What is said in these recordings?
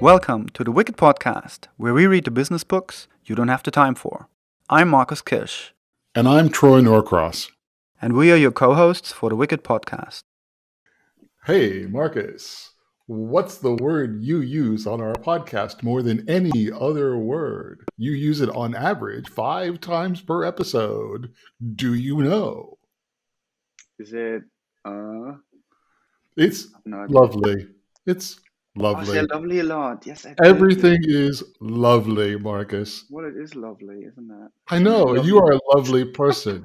Welcome to the Wicked Podcast, where we read the business books you don't have the time for. I'm Marcus Kirsch. And I'm Troy Norcross. And we are your co-hosts for the Wicked Podcast. Hey, Marcus, what's the word you use on our podcast more than any other word? You use it on average 5 times per episode. Do you know? Is it, It's no, lovely. It's I lovely. say lovely a lot. Yes, I do. Everything is lovely, Marcus. Well, it is lovely, isn't it? I know, you are a lovely person.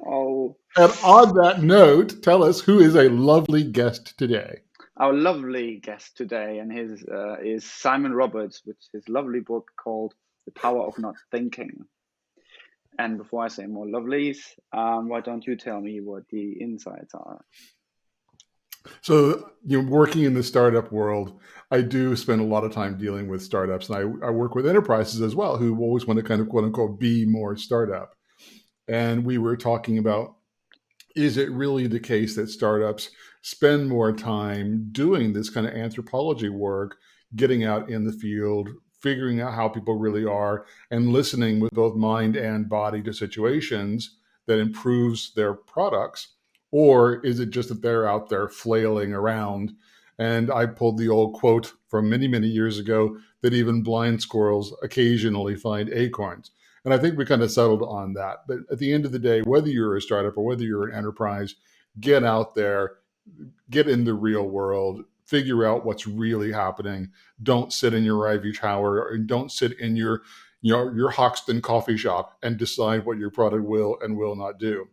Oh, And on that note, tell us who is a lovely guest today. our lovely guest today, and his is Simon Roberts, with his lovely book called The Power of Not Thinking. And before I say more lovelies, why don't you tell me what the insights are? So, working in the startup world, I do spend a lot of time dealing with startups, and I work with enterprises as well who always want to kind of quote unquote be more startup. And we were talking about, is it really the case that startups spend more time doing this kind of anthropology work, getting out in the field, figuring out how people really are, and listening with both mind and body to situations that improves their products? Or is it just that they're out there flailing around? And I pulled the old quote from many, many years ago that even blind squirrels occasionally find acorns. And I think we kind of settled on that. But at the end of the day, whether you're a startup or whether you're an enterprise, get out there, get in the real world, figure out what's really happening. Don't sit in your ivory tower, or don't sit in your Hoxton coffee shop and decide what your product will and will not do.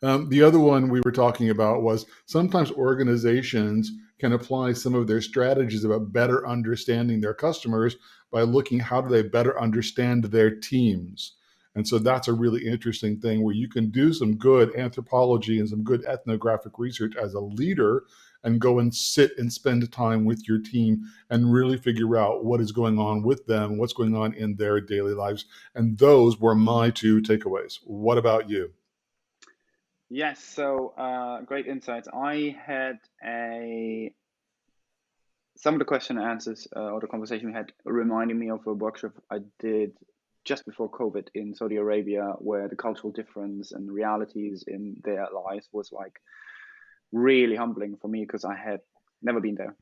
The other one we were talking about was sometimes organizations can apply some of their strategies about better understanding their customers by looking how do they better understand their teams. And so that's a really interesting thing where you can do some good anthropology and some good ethnographic research as a leader and go and sit and spend time with your team and really figure out what is going on with them, what's going on in their daily lives. And those were my 2 takeaways. What about you? Yes, so great insights. I had some of the question and answers or the conversation we had reminding me of a workshop I did just before COVID in Saudi Arabia, where the cultural difference and realities in their lives was like really humbling for me, because I had never been there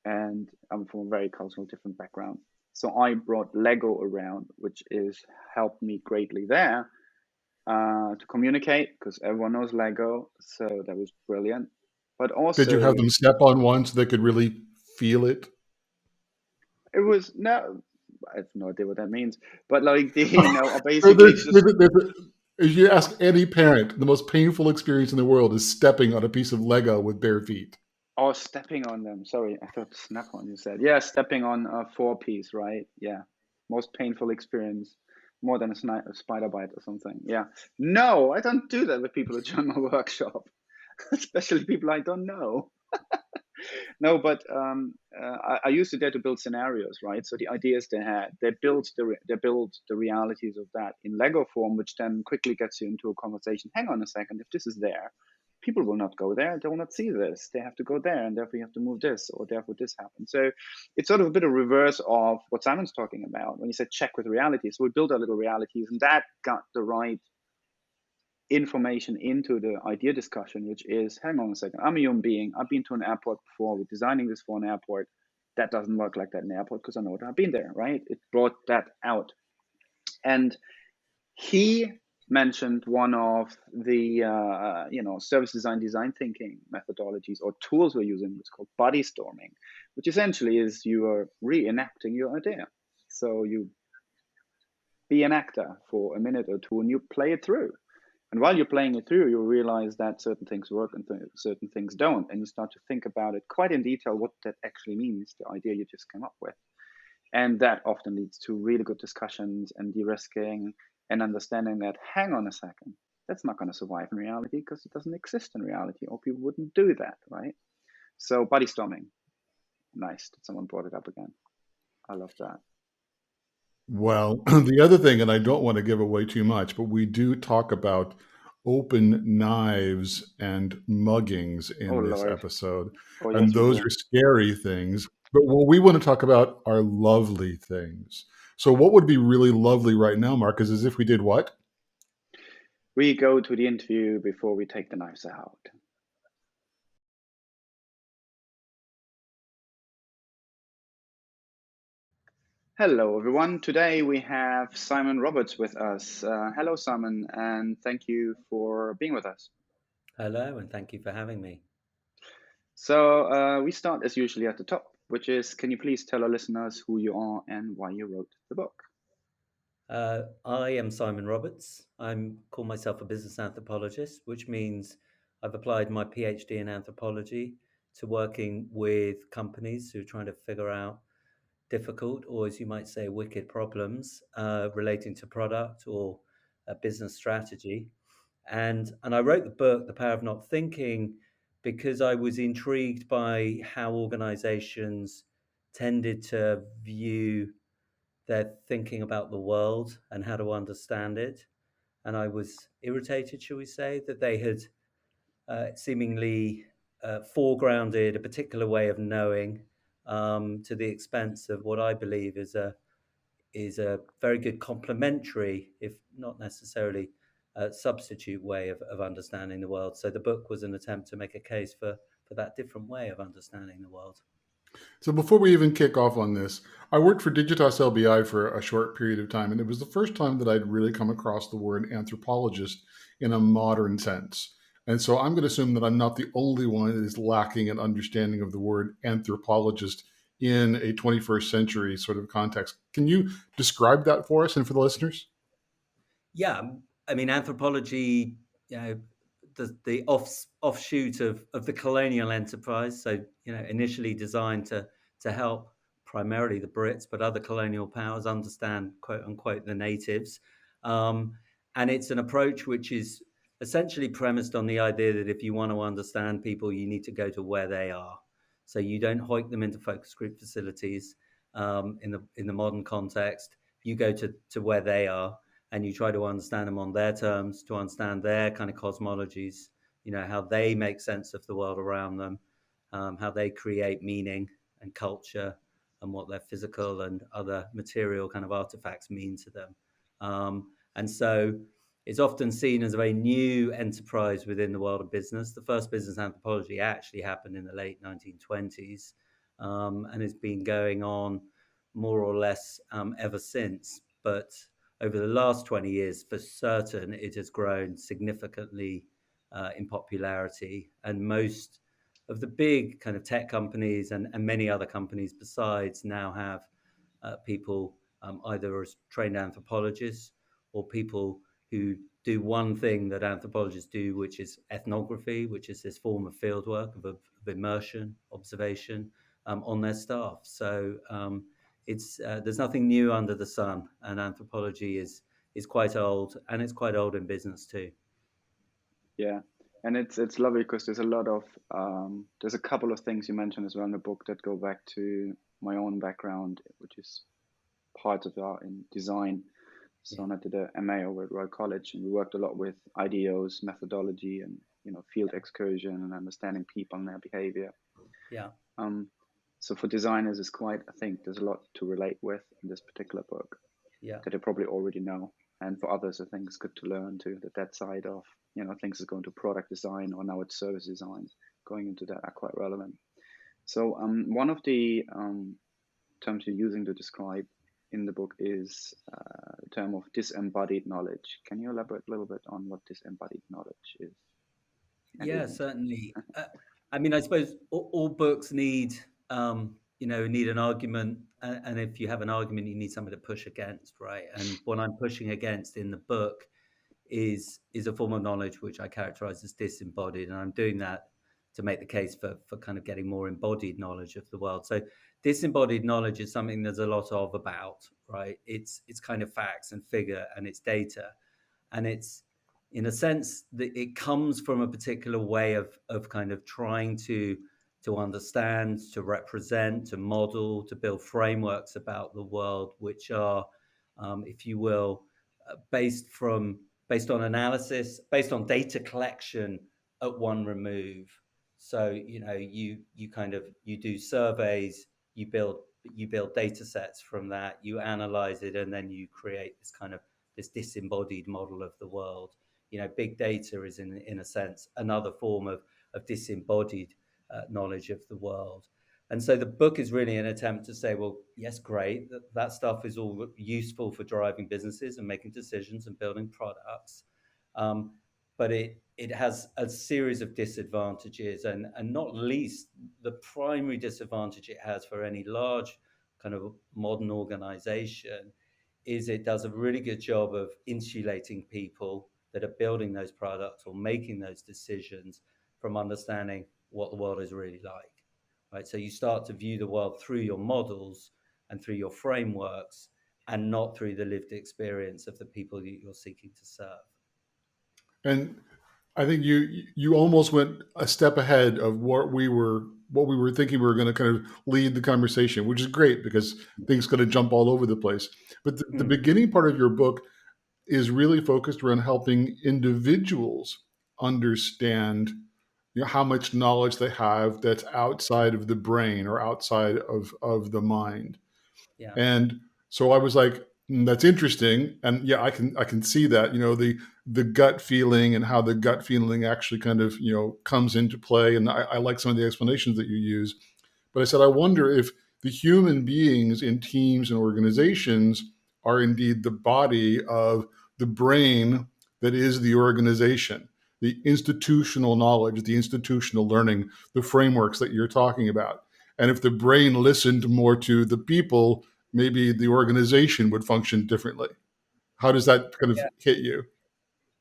and I'm from a very cultural different background. So I brought Lego around, which is helped me greatly there to communicate, because everyone knows Lego. So that was brilliant. But also, Did you have them step on one so they could really feel it? it was no, I have no idea what that means. But like basically If you ask any parent, the most painful experience in the world is stepping on a piece of Lego with bare feet. or stepping on them. Sorry, I thought snap on. You said stepping on a 4-piece, right? Yeah, most painful experience. More than a spider bite or something. Yeah. No, I don't do that with people who join my workshop, especially people I don't know. No, but I used it there to build scenarios, right? So the ideas they had, they built the realities of that in Lego form, which then quickly gets you into a conversation. Hang on a second, if this is there, people will not go there. They will not see this. They have to go there, and therefore you have to move this, or therefore this happens. So it's sort of a bit of reverse of what Simon's talking about when you said check with reality. So we built our little realities, and that got the right information into the idea discussion, which is, hang on a second, I'm a human being. I've been to an airport before. We're designing this for an airport. That doesn't work like that in an airport because I know that I've been there, right? It brought that out. And he mentioned one of the service design thinking methodologies or tools we're using. It's called body storming, which essentially is you are reenacting your idea. So you be an actor for a minute or two and you play it through. And while you're playing it through, you realize that certain things work and certain things don't. And you start to think about it quite in detail, what that actually means, the idea you just came up with. And that often leads to really good discussions and de-risking and understanding that, hang on a second, that's not going to survive in reality because it doesn't exist in reality, or people wouldn't do that, right? So body storming. Nice that someone brought it up again. I love that. Well, the other thing, and I don't want to give away too much, but we do talk about open knives and muggings in this Lord. episode. Oh, and yes, we those do. are scary things. But what we want to talk about are lovely things. So what would be really lovely right now, Marcus, is if we did what? We go to the interview before we take the knives out. Hello, everyone. Today we have Simon Roberts with us. Hello, Simon, and thank you for being with us. Hello, and thank you for having me. So we start as usually at the top, which is, can you please tell our listeners who you are and why you wrote the book? I am Simon Roberts. I call myself a business anthropologist, which means I've applied my PhD in anthropology to working with companies who are trying to figure out difficult, or as you might say, wicked problems relating to product or a business strategy. And I wrote the book, The Power of Not Thinking, because I was intrigued by how organizations tended to view their thinking about the world and how to understand it. And I was irritated, shall we say, that they had seemingly foregrounded a particular way of knowing to the expense of what I believe is a very good complementary, if not necessarily a substitute way of understanding the world. So the book was an attempt to make a case for that different way of understanding the world. So before we even kick off on this, I worked for Digitas LBI for a short period of time, and it was the first time that I'd really come across the word anthropologist in a modern sense. And so I'm going to assume that I'm not the only one that is lacking an understanding of the word anthropologist in a 21st century sort of context. Can you describe that for us and for the listeners? Yeah, I mean, anthropology, the offshoot of the colonial enterprise. So, initially designed to help primarily the Brits, but other colonial powers understand, quote unquote, the natives. And it's an approach which is essentially premised on the idea that if you want to understand people, you need to go to where they are. So you don't hoik them into focus group facilities in the modern context. You go to where they are, and you try to understand them on their terms, to understand their kind of cosmologies, how they make sense of the world around them, how they create meaning and culture, and what their physical and other material kind of artifacts mean to them. And so it's often seen as a very new enterprise within the world of business. The first business anthropology actually happened in the late 1920s, and has been going on more or less ever since. But over the last 20 years, for certain, it has grown significantly in popularity. And most of the big kind of tech companies and many other companies besides now have people either as trained anthropologists or people who do one thing that anthropologists do, which is ethnography, which is this form of fieldwork, of immersion, observation on their staff. So it's there's nothing new under the sun, and anthropology is quite old, and it's quite old in business too. Yeah, and it's lovely because there's a lot of there's a couple of things you mentioned as well in the book that go back to my own background, which is part of art in design. So I did a MA over at Royal College, and we worked a lot with IDEOs, methodology, and field excursion and understanding people and their behavior. Yeah. So for designers, it's quite, I think there's a lot to relate with in this particular book. Yeah. That they probably already know. And for others, I think it's good to learn too that side of things is going to product design, or now it's service design, going into that are quite relevant. So one of the terms you're using to describe in the book is the term of disembodied knowledge. Can you elaborate a little bit on what disembodied knowledge is? Yeah, certainly. I mean, I suppose all books need, need an argument, and if you have an argument, you need something to push against, right? And what I'm pushing against in the book is a form of knowledge which I characterize as disembodied, and I'm doing that to make the case for kind of getting more embodied knowledge of the world. So disembodied knowledge is something there's a lot of about, right? It's kind of facts and figure, and it's data, and it's in a sense that it comes from a particular way of kind of trying to understand, to represent, to model, to build frameworks about the world, which are, if you will, based on analysis, based on data collection at one remove. So you do surveys, you build data sets from that, you analyze it, and then you create this disembodied model of the world. Big data is in a sense another form of disembodied knowledge of the world. And so the book is really an attempt to say, well, yes, great, that stuff is all useful for driving businesses and making decisions and building products. But it has a series of disadvantages, and not least the primary disadvantage it has for any large kind of modern organization is it does a really good job of insulating people that are building those products or making those decisions from understanding what the world is really like. Right? So you start to view the world through your models and through your frameworks and not through the lived experience of the people that you're seeking to serve. And I think you almost went a step ahead of what we were thinking we were going to kind of lead the conversation, which is great because things going to jump all over the place. But the beginning part of your book is really focused around helping individuals understand how much knowledge they have that's outside of the brain or outside of the mind. Yeah. And so I was like, that's interesting. And yeah, I can see that, the gut feeling and how the gut feeling actually kind of, comes into play. And I like some of the explanations that you use. But I said, I wonder if the human beings in teams and organizations are indeed the body of the brain that is the organization, the institutional knowledge, the institutional learning, the frameworks that you're talking about. And if the brain listened more to the people, maybe the organization would function differently. How does that kind of hit you?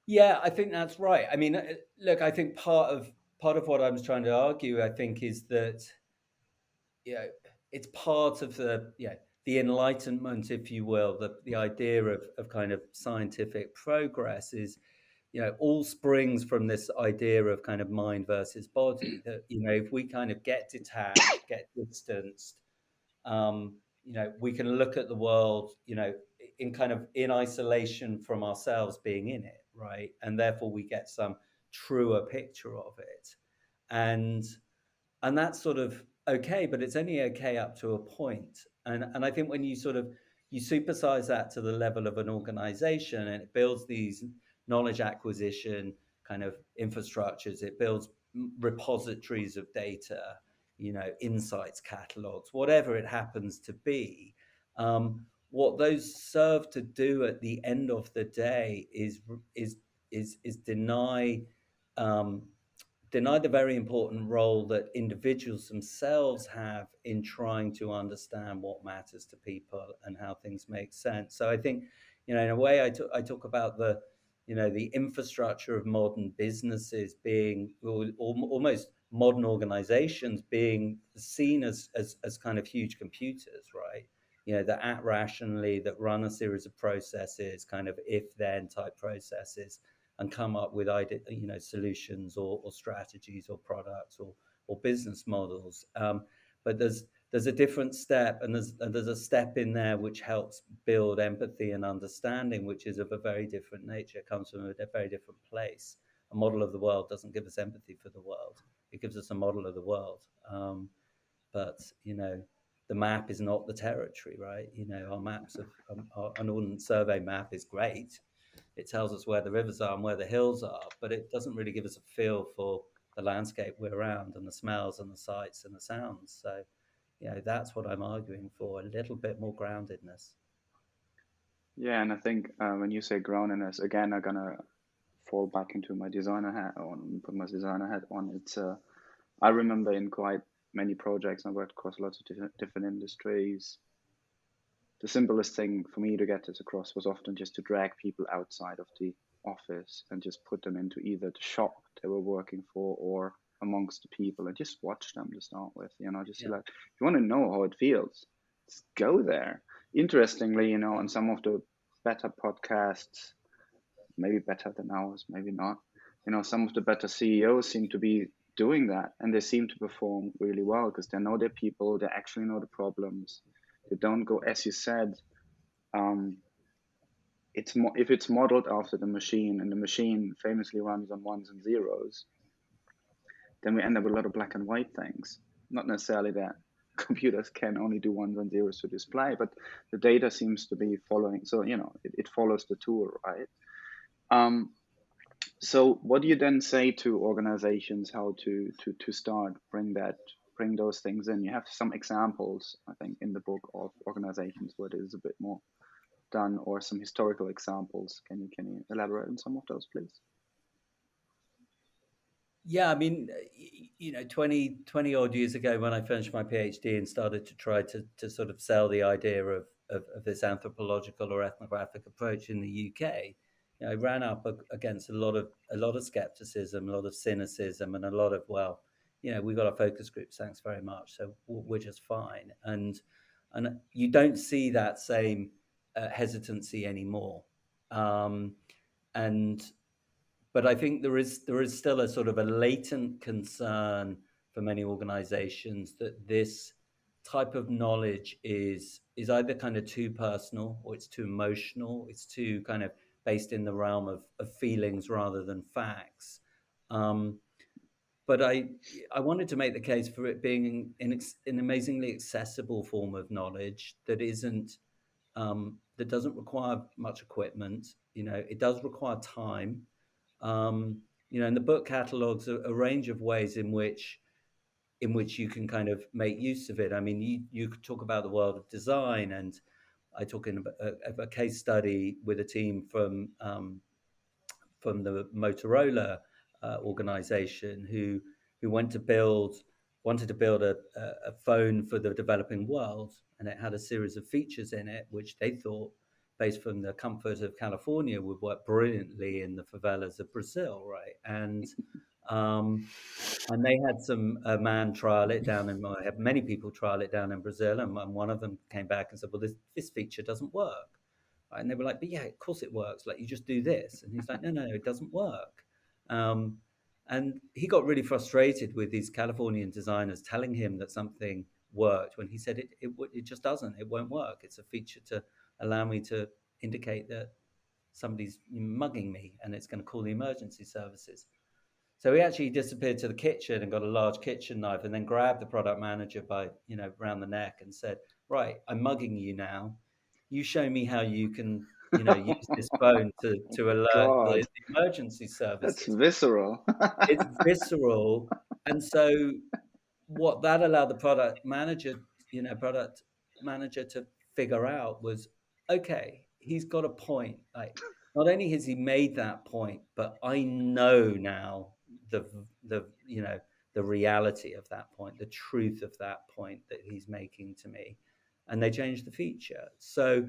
Yeah, I think that's right. I mean, look, I think part of what I was trying to argue, I think, is that it's part of the enlightenment, if you will, the idea of kind of scientific progress is, all springs from this idea of kind of mind versus body. That if we kind of get detached, get distanced, we can look at the world, in isolation from ourselves being in it, right? And therefore we get some truer picture of it. And that's sort of okay, but it's only okay up to a point. And I think when you you supersize that to the level of an organization, and it builds these knowledge acquisition kind of infrastructures, it builds repositories of data, insights catalogs, whatever it happens to be. What those serve to do at the end of the day is deny the very important role that individuals themselves have in trying to understand what matters to people and how things make sense. So I think, in a way, I talk about the infrastructure of modern businesses being, or almost modern organizations being seen as kind of huge computers, right? That act rationally, that run a series of processes, kind of if-then type processes, and come up with solutions or strategies or products or business models. But there's a different step, and there's a step in there which helps build empathy and understanding, which is of a very different nature. It comes from a very different place. A model of the world doesn't give us empathy for the world. It gives us a model of the world. But the map is not the territory, right? Our maps an Ordnance Survey map is great. It tells us where the rivers are and where the hills are, but it doesn't really give us a feel for the landscape we're around and the smells and the sights and the sounds. So, that's what I'm arguing for, a little bit more groundedness. Yeah, and I think when you say groundedness, again, I'm gonna fall back into my designer hat on, put my designer hat on. It's I remember in quite many projects, I worked across lots of different industries. The simplest thing for me to get this across was often just to drag people outside of the office and just put them into either the shop they were working for or amongst the people and just watch them to start with. Just like, if you want to know how it feels, just go there. Interestingly, on some of the better podcasts, maybe better than ours, maybe not, some of the better CEOs seem to be doing that, and they seem to perform really well because they know their people, they actually know the problems. They don't go, as you said, if it's modeled after the machine and the machine famously runs on ones and zeros, then we end up with a lot of black and white things. Not necessarily that computers can only do ones and zeros to display, but the data seems to be following. So, it follows the tool, right? So what do you then say to organizations how to start bring those things in? You have some examples, I think, in the book of organizations where it is a bit more done, or some historical examples. Can you elaborate on some of those, please? Yeah, I mean, 20 odd years ago when I finished my PhD and started to try to sort of sell the idea of this anthropological or ethnographic approach in the UK, I ran up against a lot of skepticism, a lot of cynicism, and a lot of, well, we got our focus groups, thanks very much, so we're just fine. And you don't see that same hesitancy anymore. But I think there is still a sort of a latent concern for many organizations that this type of knowledge is either kind of too personal, or it's too emotional, it's too kind of based in the realm of feelings rather than facts. But I wanted to make the case for it being an amazingly accessible form of knowledge that isn't that doesn't require much equipment. It does require time. And the book catalogues a range of ways in which you can kind of make use of it. I mean, you could talk about the world of design, and I talk in a case study with a team from the Motorola organization who wanted to build a phone for the developing world, and it had a series of features in it which they thought, based from the comfort of California, would work brilliantly in the favelas of Brazil, right? And they had a man trial it down in. I had many people trial it down in Brazil, and one of them came back and said, "Well, this feature doesn't work." Right? And they were like, "But yeah, of course it works. Like, you just do this." And he's like, "No, it doesn't work." And he got really frustrated with these Californian designers telling him that something worked when he said it just doesn't. It won't work. It's a feature to allow me to indicate that somebody's mugging me, and it's going to call the emergency services. So he actually disappeared to the kitchen and got a large kitchen knife, and then grabbed the product manager by around the neck and said, "Right, I'm mugging you now. You show me how you can use this phone to alert the emergency services." That's visceral. It's visceral. And so what that allowed the product manager to figure out was, okay, he's got a point. Like, not only has he made that point, but I know now the reality of that point, the truth of that point that he's making to me. And they changed the feature. So,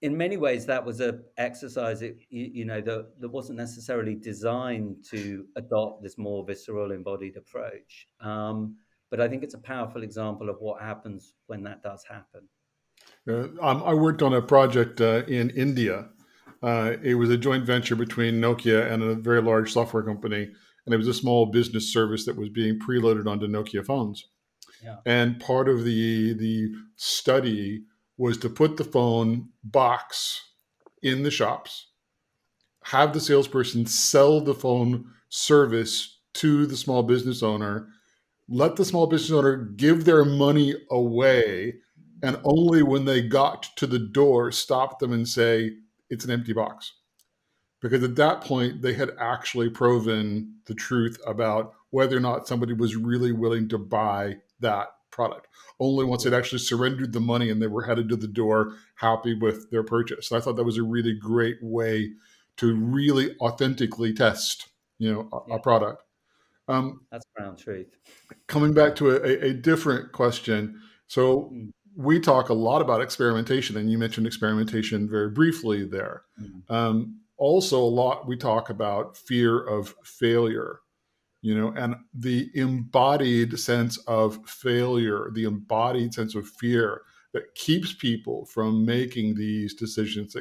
in many ways, that was an exercise, that wasn't necessarily designed to adopt this more visceral, embodied approach. But I think it's a powerful example of what happens when that does happen. I worked on a project in India. It was a joint venture between Nokia and a very large software company, and it was a small business service that was being preloaded onto Nokia phones. Yeah. And part of the study was to put the phone box in the shops, have the salesperson sell the phone service to the small business owner, let the small business owner give their money away, and only when they got to the door, stop them and say, "It's an empty box." Because at that point, they had actually proven the truth about whether or not somebody was really willing to buy that product. Only once they'd actually surrendered the money and they were headed to the door, happy with their purchase. And I thought that was a really great way to really authentically test, a product. That's ground truth. Coming back to a different question. So we talk a lot about experimentation, and you mentioned experimentation very briefly there. Also, a lot we talk about fear of failure, and the embodied sense of failure, the embodied sense of fear that keeps people from making these decisions,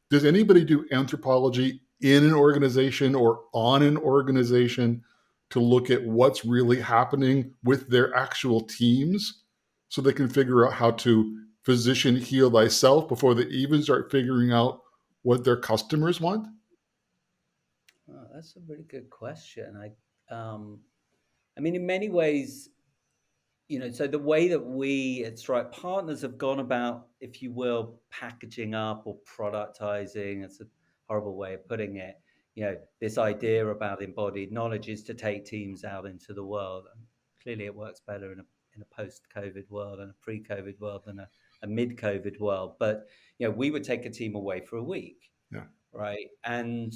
Does anybody do anthropology in an organization or on an organization to look at what's really happening with their actual teams so they can figure out how to physician heal thyself before they even start figuring out what their customers want? Oh, that's a really good question. I mean, in many ways, so the way that we at Stripe Partners have gone about, if you will, packaging up or productizing, it's a horrible way of putting it, this idea about embodied knowledge is to take teams out into the world. And clearly it works better in a post-COVID world and a pre-COVID world than a mid-COVID world. But, we would take a team away for a week. Yeah. Right. And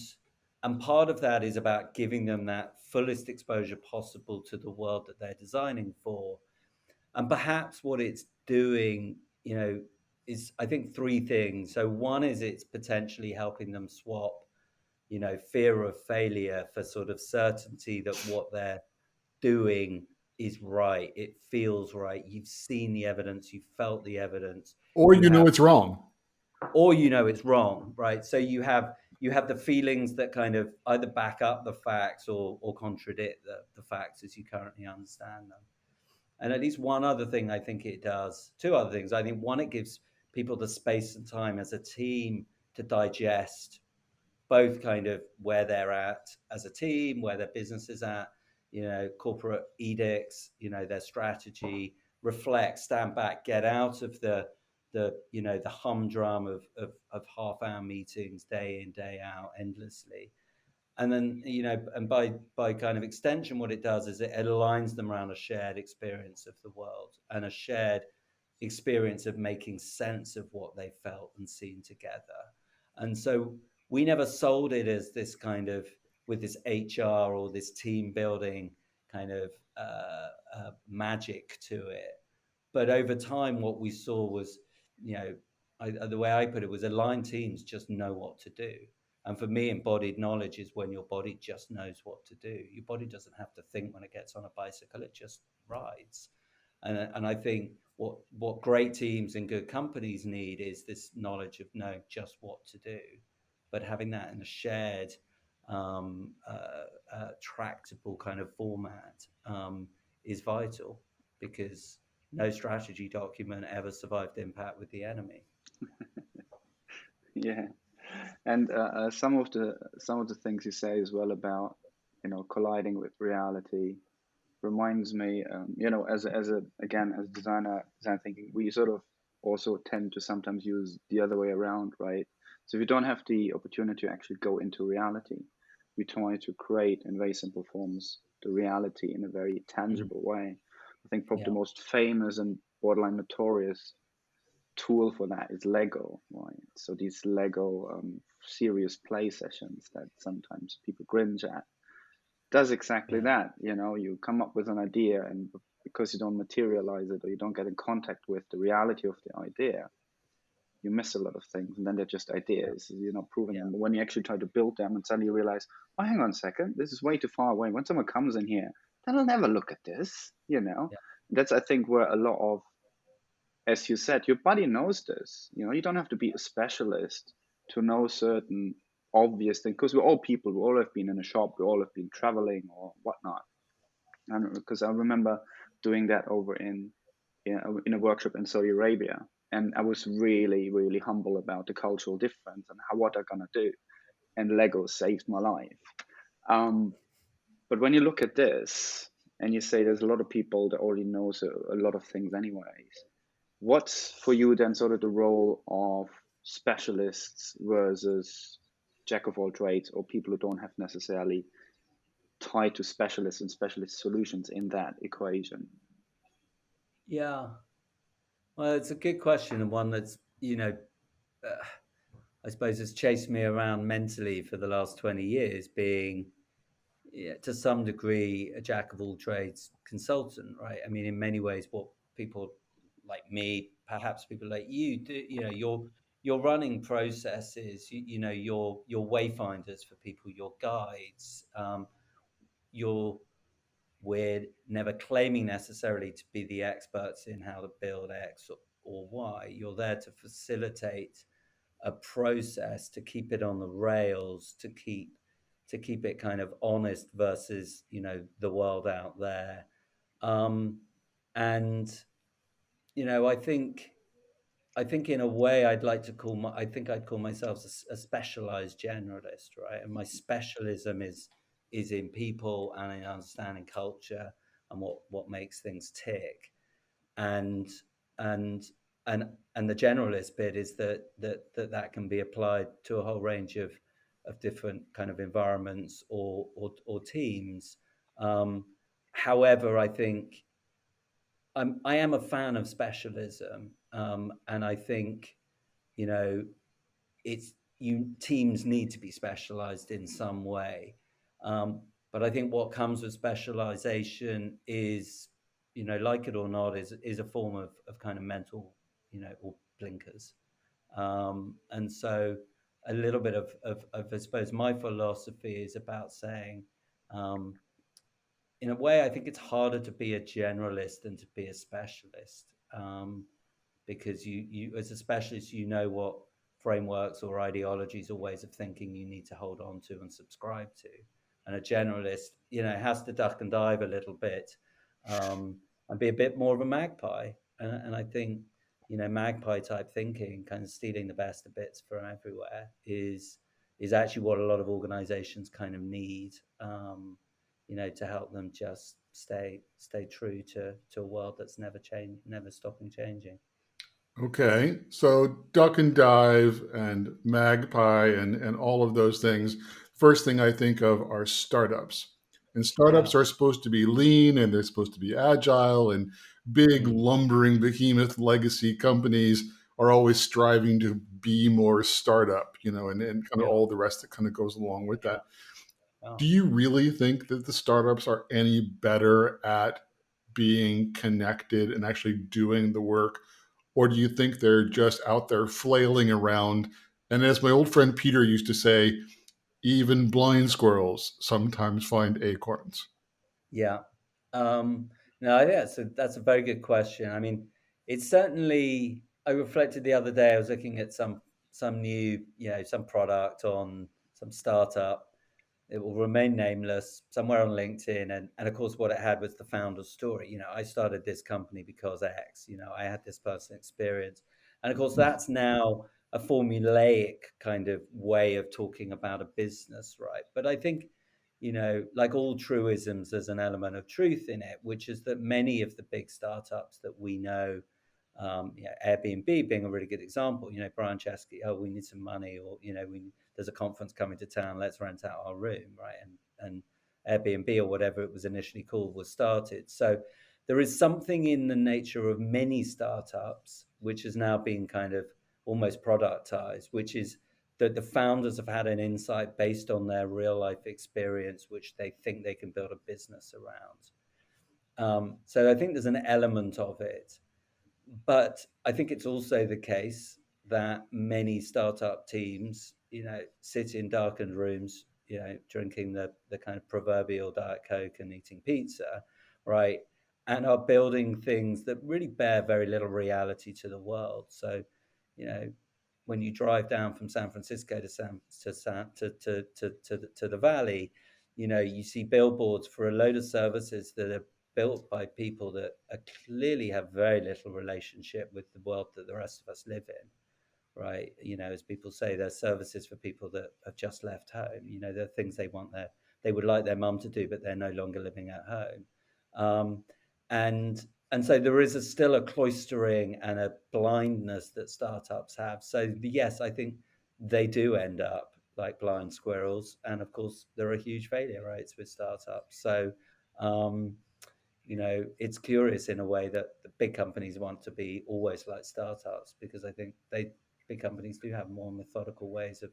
part of that is about giving them that fullest exposure possible to the world that they're designing for. And perhaps what it's doing, is I think three things. So one is it's potentially helping them swap, fear of failure for sort of certainty that what they're doing is right. It feels right. You've seen the evidence, you've felt the evidence. Or you know it's wrong. Or it's wrong, right? So you have the feelings that kind of either back up the facts or contradict the facts as you currently understand them. And at least one other thing I think it does, two other things. I think one, it gives people the space and time as a team to digest both kind of where they're at as a team, where their business is at, corporate edicts, their strategy, reflect, stand back, get out of the humdrum of half-hour meetings day in, day out endlessly. And then, and by kind of extension, what it does is it aligns them around a shared experience of the world and a shared experience of making sense of what they felt and seen together. And so we never sold it as this kind of, with this HR or this team building kind of magic to it. But over time, what we saw was, the way I put it was aligned teams just know what to do. And for me, embodied knowledge is when your body just knows what to do. Your body doesn't have to think when it gets on a bicycle, it just rides. And I think what great teams and good companies need is this knowledge of knowing just what to do, but having that in a shared, tractable kind of format is vital, because no strategy document ever survived impact with the enemy. Yeah. And some of the things you say as well about colliding with reality reminds me, as a design thinking, we sort of also tend to sometimes use the other way around, right? So if we don't have the opportunity to actually go into reality, we try to create in very simple forms the reality in a very tangible way. I think probably the most famous and borderline notorious tool for that is Lego, right? So these Lego serious play sessions that sometimes people cringe at does exactly that. You come up with an idea, and because you don't materialize it or you don't get in contact with the reality of the idea, you miss a lot of things, and then they're just ideas. You're not proving them. But when you actually try to build them and suddenly you realize, oh, hang on a second, this is way too far away. When someone comes in here, they'll never look at this, That's, I think, where a lot of, as you said, your body knows this. You don't have to be a specialist to know certain obvious things, because we're all people. We all have been in a shop. We all have been traveling or whatnot. And because I remember doing that over in a workshop in Saudi Arabia, and I was really, really humble about the cultural difference and what I'm gonna do. And Lego saved my life. But when you look at this and you say there's a lot of people that already knows a lot of things anyways, what's for you then sort of the role of specialists versus jack of all trades, or people who don't have necessarily tied to specialists and specialist solutions in that equation? Yeah. Well, it's a good question, and one that's, I suppose has chased me around mentally for the last 20 years, being to some degree a jack of all trades consultant, right? I mean, in many ways, what people like me, perhaps people like you do, you're running processes, you're wayfinders for people, you're guides, we're never claiming necessarily to be the experts in how to build X or Y. You're there to facilitate a process, to keep it on the rails, to keep it kind of honest versus the world out there. And I think in a way I'd call myself a specialized generalist, right? And my specialism is in people and in understanding culture. what makes things tick. And and and the generalist bit is that can be applied to a whole range of different kind of environments or teams. However, I think I am a fan of specialism, and I think, you know, it's teams need to be specialized in some way. But I think what comes with specialization is, you know, like it or not, is a form of kind of mental, you know, or blinkers. And so a little bit of I suppose my philosophy is about saying, um, in a way, I think it's harder to be a generalist than to be a specialist, because you as a specialist, you know what frameworks or ideologies or ways of thinking you need to hold on to and subscribe to. And a generalist, you know, has to duck and dive a little bit, and be a bit more of a magpie. And I think, you know, magpie type thinking, kind of stealing the best of bits from everywhere, is actually what a lot of organizations kind of need. You know, to help them just stay true to a world that's never stopping changing. Okay, so duck and dive and magpie and all of those things. First thing I think of are startups. And startups are supposed to be lean and they're supposed to be agile, and big lumbering behemoth legacy companies are always striving to be more startup, you know, and kind of all the rest that kind of goes along with that. Do you really think that the startups are any better at being connected and actually doing the work? Or do you think they're just out there flailing around? And as my old friend Peter used to say, even blind squirrels sometimes find acorns. Yeah. No, yeah, so that's a very good question. I mean, it's certainly, I reflected the other day, I was looking at some new, you know, some product on some startup. It will remain nameless, somewhere on LinkedIn. And of course, what it had was the founder's story. You know, I started this company because X, you know, I had this personal experience. And of course, that's now a formulaic kind of way of talking about a business, right? But I think, you know, like all truisms, there's an element of truth in it, which is that many of the big startups that we know, yeah, Airbnb being a really good example, you know, Brian Chesky, oh, we need some money, or, you know, there's a conference coming to town, let's rent out our room, right? And Airbnb, or whatever it was initially called, was started. So there is something in the nature of many startups, which has now been kind of almost productized, which is that the founders have had an insight based on their real life experience, which they think they can build a business around. So I think there's an element of it. But I think it's also the case that many startup teams, you know, sit in darkened rooms, you know, drinking the kind of proverbial Diet Coke and eating pizza, right? And are building things that really bear very little reality to the world. So, you know, when you drive down from San Francisco to the Valley, you know, you see billboards for a load of services that are built by people that clearly have very little relationship with the world that the rest of us live in, right? You know, as people say, there's services for people that have just left home. You know, there are things they would like their mum to do, but they're no longer living at home. And so there is still a cloistering and a blindness that startups have. So yes, I think they do end up like blind squirrels, and of course there are huge failure rates with startups. So you know, it's curious in a way that the big companies want to be always like startups, because I think big companies do have more methodical ways of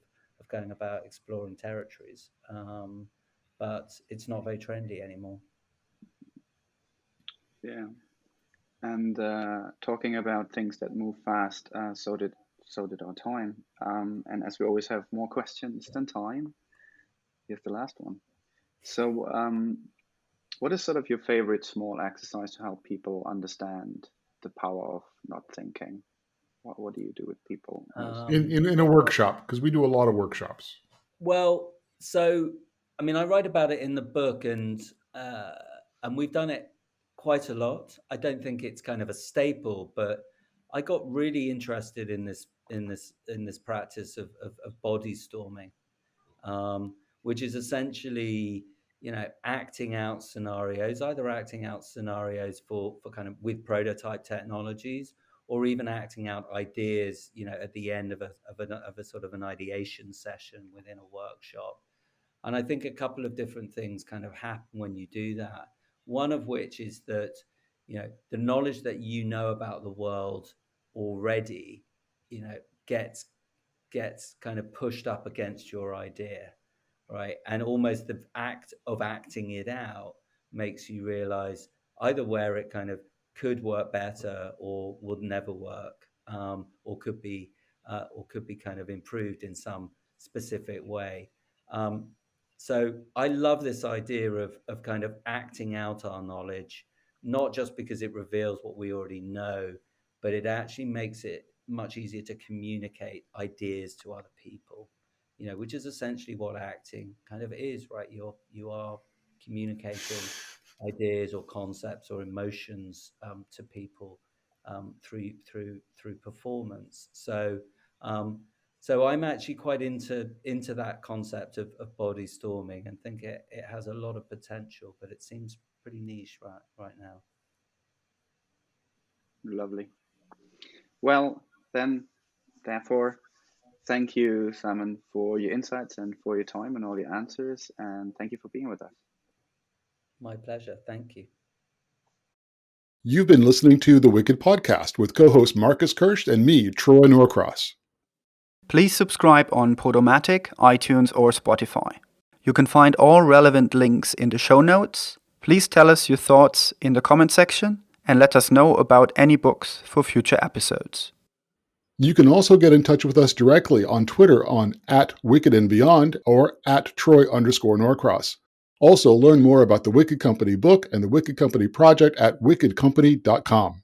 going about exploring territories. But it's not very trendy anymore. Yeah. And talking about things that move fast, so did our time. And as we always have more questions than time, here's the last one. So what is sort of your favorite small exercise to help people understand the power of not thinking? What do you do with people? In a workshop, because we do a lot of workshops. Well, so I mean, I write about it in the book, and we've done it quite a lot. I don't think it's kind of a staple, but I got really interested in this practice of body storming, which is essentially, acting out scenarios, either acting out scenarios for kind of with prototype technologies, or even acting out ideas, at the end of a sort of an ideation session within a workshop. And I think a couple of different things kind of happen when you do that. One of which is that, the knowledge that about the world already, gets kind of pushed up against your idea, right? And almost the act of acting it out makes you realize either where it kind of could work better or would never work, or could be kind of improved in some specific way. So I love this idea of kind of acting out our knowledge, not just because it reveals what we already know, but it actually makes it much easier to communicate ideas to other people, which is essentially what acting kind of is, right? You are communicating ideas or concepts or emotions to people through performance. So I'm actually quite into that concept of body storming, and think it has a lot of potential, but it seems pretty niche right now. Lovely. Well, then, therefore, thank you, Simon, for your insights and for your time and all your answers, and thank you for being with us. My pleasure. Thank you. You've been listening to The Wicked Podcast with co-host Marcus Kirsch and me, Troy Norcross. Please subscribe on Podomatic, iTunes, or Spotify. You can find all relevant links in the show notes. Please tell us your thoughts in the comment section and let us know about any books for future episodes. You can also get in touch with us directly on Twitter on @WickedandBeyond or @Troy_Norcross. Also, learn more about the Wicked Company book and the Wicked Company project at wickedcompany.com.